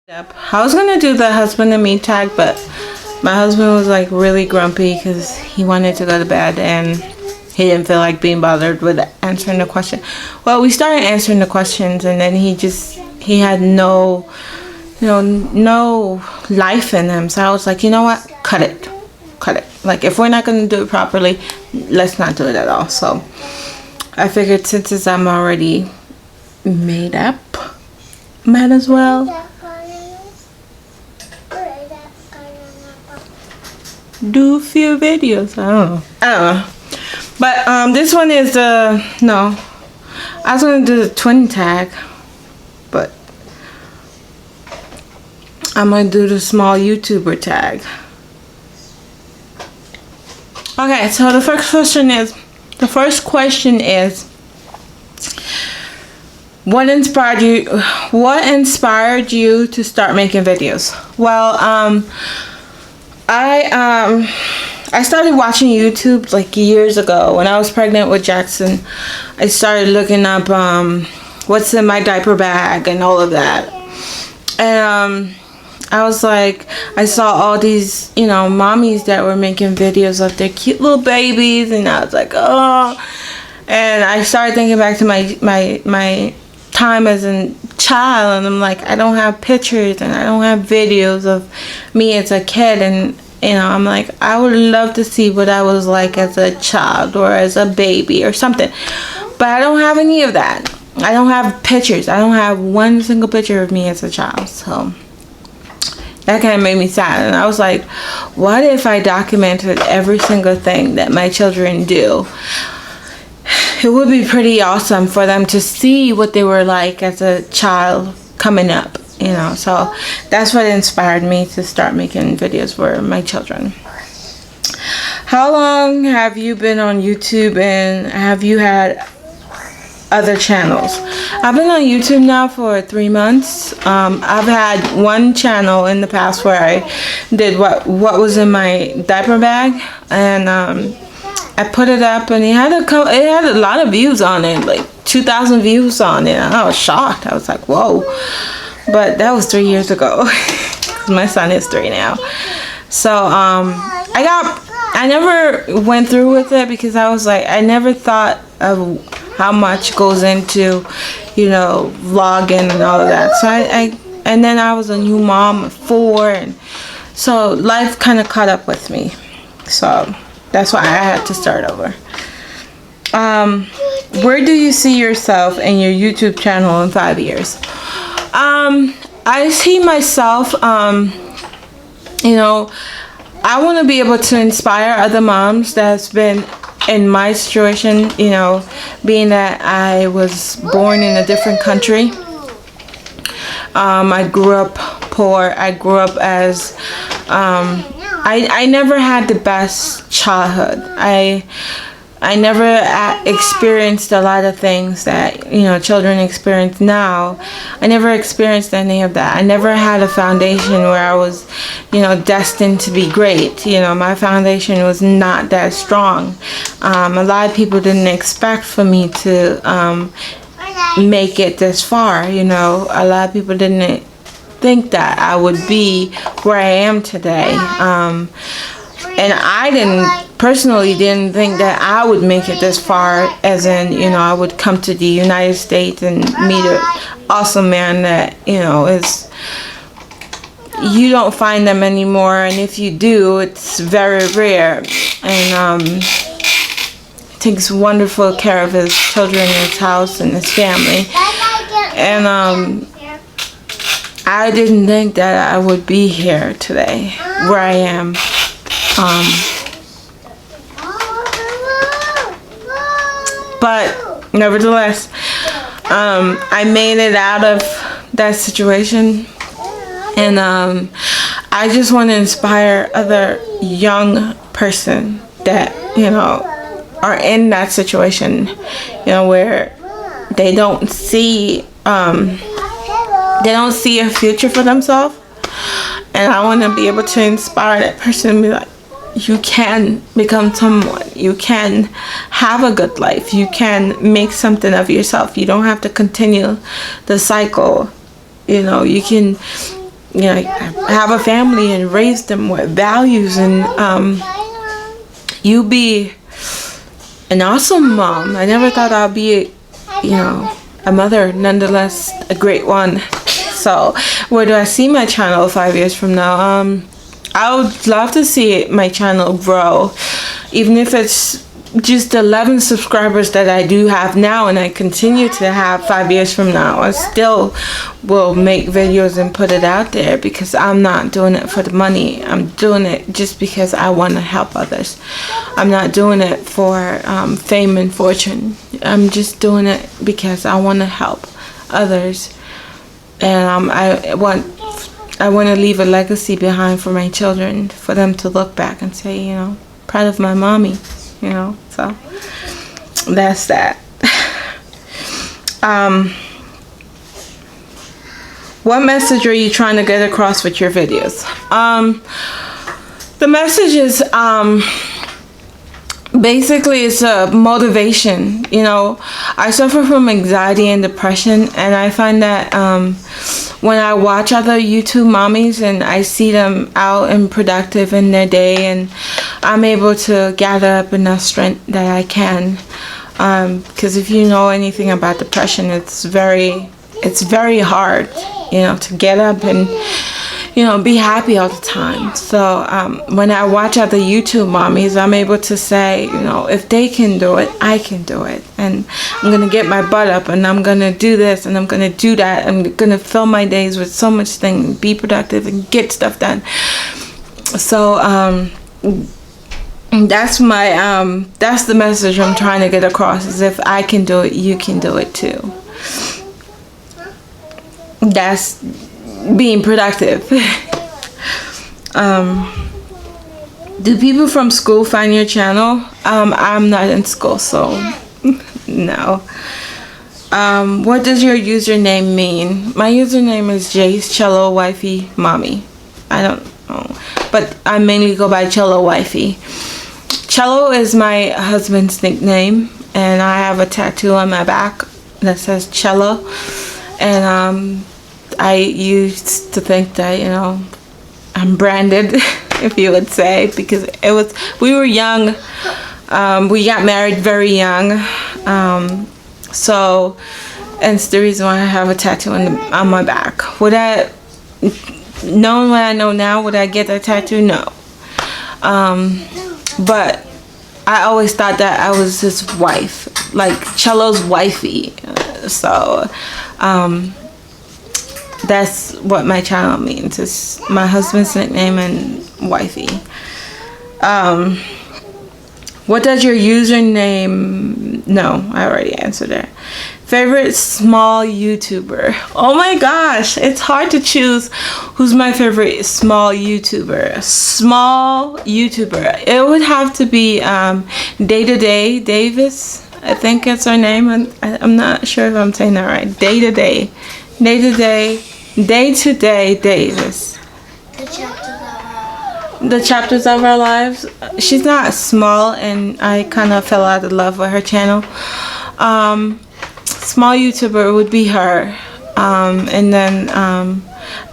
Yep. I was gonna do the husband and me tag, but my husband was like really grumpy because he wanted to go to bed and he didn't feel like being bothered with answering the question. Well, we started answering the questions and then he had no life in him. So I was like, you know what? Cut it. Like, if we're not gonna do it properly, let's not do it at all. So I figured since I'm already made up, might as well do a few videos. I don't know. But this one is no. I was gonna do the twin tag, but I'm gonna do the small YouTuber tag. Okay, so the first question is what inspired you to start making videos? Well, I started watching YouTube like years ago when I was pregnant with Jaxson. I started looking up what's in my diaper bag and all of that. And I was like, I saw all these, mommies that were making videos of their cute little babies, and I was like, oh. And I started thinking back to my time as a child, and I'm like, I don't have pictures and I don't have videos of me as a kid, and I'm like, I would love to see what I was like as a child or as a baby or something, but I don't have any of that. I don't have pictures. I don't have one single picture of me as a child. So that kind of made me sad, and I was like, what if I documented every single thing that my children do? It would be pretty awesome for them to see what they were like as a child coming up, so that's what inspired me to start making videos for my children. How long have you been on YouTube, and have you had other channels? I've been on YouTube now for 3 months. I've had one channel in the past where I did what was in my diaper bag, and I put it up, and it had a lot of views on it, like 2,000 views on it. I was shocked. I was like, whoa. But that was 3 years ago. My son is 3 now. So I never went through with it because I was like, I never thought of how much goes into, vlogging and all of that. So and then I was a new mom of 4, and so life kind of caught up with me. So that's why I had to start over. Where do you see yourself and your YouTube channel in 5 years? I see myself, I want to be able to inspire other moms that's been in my situation, being that I was born in a different country. I grew up poor. I grew up as, I never had the best childhood. I never experienced a lot of things that, children experience now. I never experienced any of that. I never had a foundation where I was, destined to be great. My foundation was not that strong. A lot of people didn't expect for me to make it this far. A lot of people didn't think that I would be where I am today. And I personally didn't think that I would make it this far, as in, I would come to the United States and meet an awesome man that, is, you don't find them anymore, and if you do, it's very rare, and takes wonderful care of his children, his house, and his family, and I didn't think that I would be here today, where I am. But nevertheless, I made it out of that situation, and I just want to inspire other young person that are in that situation, where they don't see a future for themselves, and I want to be able to inspire that person and be like, you can become someone. You can have a good life. You can make something of yourself. You don't have to continue the cycle. You can you know, have a family and raise them with values, and you be an awesome mom. I never thought I'd be, you know, a mother, nonetheless a great one. So where do I see my channel 5 years from now? I would love to see my channel grow, even if it's just 11 subscribers that I do have now, and I continue to have 5 years from now. I still will make videos and put it out there, because I'm not doing it for the money. I'm doing it just because I want to help others. I'm not doing it for fame and fortune. I'm just doing it because I want to help others, and I want to leave a legacy behind for my children, for them to look back and say, you know, proud of my mommy. You know, so that's that. What message are you trying to get across with your videos? The message is basically it's a motivation. You know, I suffer from anxiety and depression, and I find that when I watch other YouTube mommies and I see them out and productive in their day, and I'm able to gather up enough strength that I can, because if you know anything about depression, it's very hard, you know, to get up and, you know, be happy all the time. So when I watch other YouTube mommies, I'm able to say, you know, if they can do it, I can do it. And I'm going to get my butt up, and I'm going to do this, and I'm going to do that. I'm going to fill my days with so much things, be productive, and get stuff done. So that's my that's the message I'm trying to get across, is if I can do it, you can do it too. That's being productive. Do people from school find your channel? I'm not in school, so no. What does your username mean? My username is Chelo Wifey Mommy. I don't know, but I mainly go by Chelo Wifey. Chelo is my husband's nickname, and I have a tattoo on my back that says Chelo. And I used to think that, you know, I'm branded, if you would say, because we were young. We got married very young. So, and it's the reason why I have a tattoo on my back. Knowing what I know now, would I get that tattoo? No. But I always thought that I was his wife, like Chelo's wifey. So that's what my channel means. It's my husband's nickname and wifey. What does your username? No, I already answered that. Favorite small YouTuber? Oh my gosh, it's hard to choose who's my favorite small YouTuber. Small YouTuber. It would have to be Day to Day Davis. I think it's her name. I'm not sure if I'm saying that right. Day to Day Davis. The chapters of our lives. She's not small, and I kind of fell out of love with her channel. Small YouTuber would be her. And then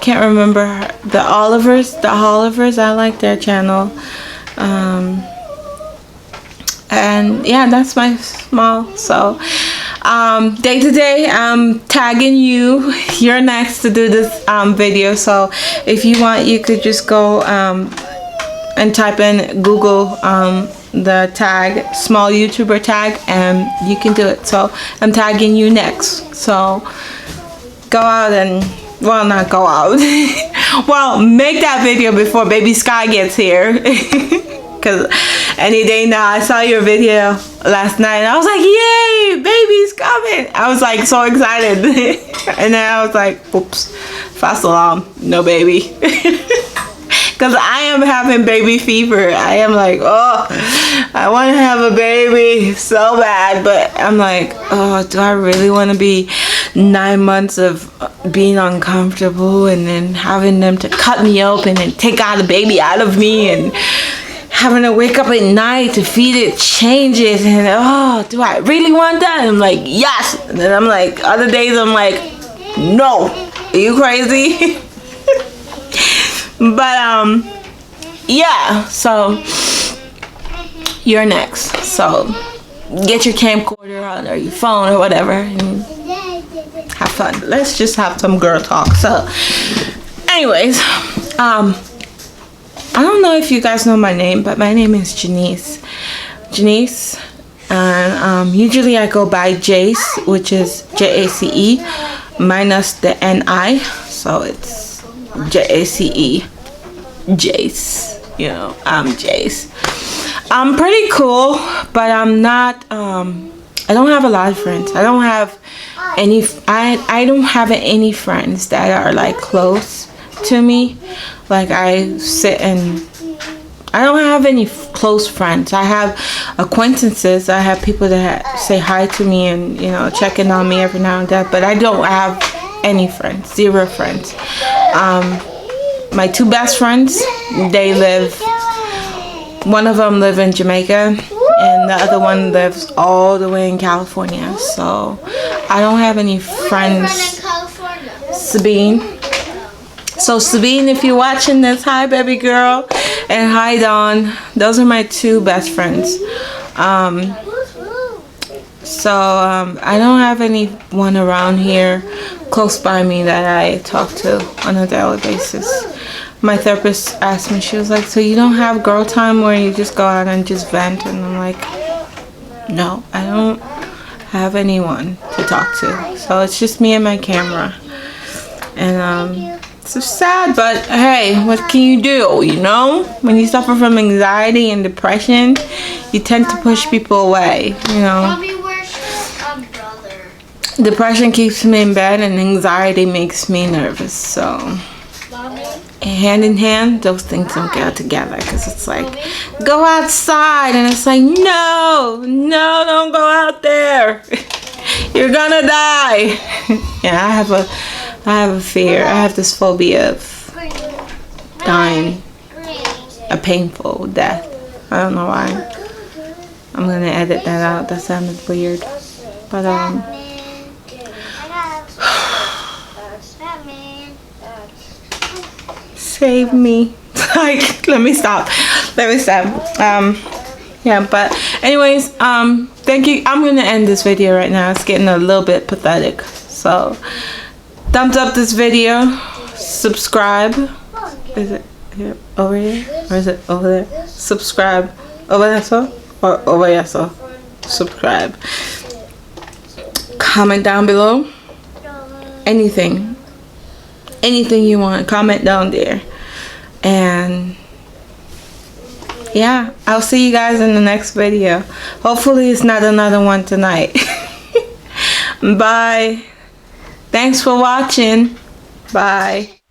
can't remember the Olivers. I like their channel. And yeah, that's my small. So Day to Day, I'm tagging you. You're next to do this video. So if you want, you could just go and type in Google the tag, small YouTuber tag, and you can do it. So I'm tagging you next. So go out and, well, not go out. Well, make that video before baby Sky gets here. Because any day now, I saw your video last night, and I was like, yay, baby's coming. I was like so excited. And then I was like, oops, fast alarm, no baby. Because I am having baby fever. I am like, oh, I want to have a baby so bad. But I'm like, oh, do I really want to be 9 months of being uncomfortable, and then having them to cut me open and take out the baby out of me, and having to wake up at night to feed it, change it, and oh, do I really want that? And I'm like, yes. And then I'm like, other days I'm like, no, are you crazy? But yeah, so you're next. So get your camcorder on or your phone or whatever and have fun. Let's just have some girl talk. So anyways, I don't know if you guys know my name, but my name is Janice. And usually I go by Jace, which is Jace minus the NI, so it's Jace. Jace, you know, I'm Jace. I'm pretty cool, but I'm not. I don't have a lot of friends. I don't have any. I don't have any friends that are like close to me. Like I sit and I don't have any close friends. I have acquaintances. I have people that say hi to me and, you know, checking on me every now and then. But I don't have any friends. 0 friends. My 2 best friends, they live. One of them lives in Jamaica, and the other one lives all the way in California. So I don't have any friends. Sabine. So Sabine, if you're watching this, hi baby girl, and hi Dawn. Those are my 2 best friends. I don't have anyone around here close by me that I talk to on a daily basis. My therapist asked me, she was like, so you don't have girl time where you just go out and just vent? And I'm like, no, I don't have anyone to talk to. So it's just me and my camera. And it's so sad, but hey, what can you do, you know? When you suffer from anxiety and depression, you tend to push people away, you know? Mommy, where's your brother? Depression keeps me in bed and anxiety makes me nervous, so... Mommy? Hand in hand, those things don't go together, because it's like, go outside, and it's like, no, don't go out there. You're gonna die. Yeah, I have a fear. I have this phobia of dying a painful death. I don't know why. I'm gonna edit that out. That sounded weird. But save me. Like, let me stop. Yeah, but anyways, thank you. I'm gonna end this video right now. It's getting a little bit pathetic. So thumbs up this video, subscribe. Is it here, over here, or is it over there? Subscribe over there, so, or over here, so. Subscribe. Comment down below. Anything you want, comment down there. And yeah, I'll see you guys in the next video. Hopefully it's not another one tonight. Bye. Thanks for watching. Bye.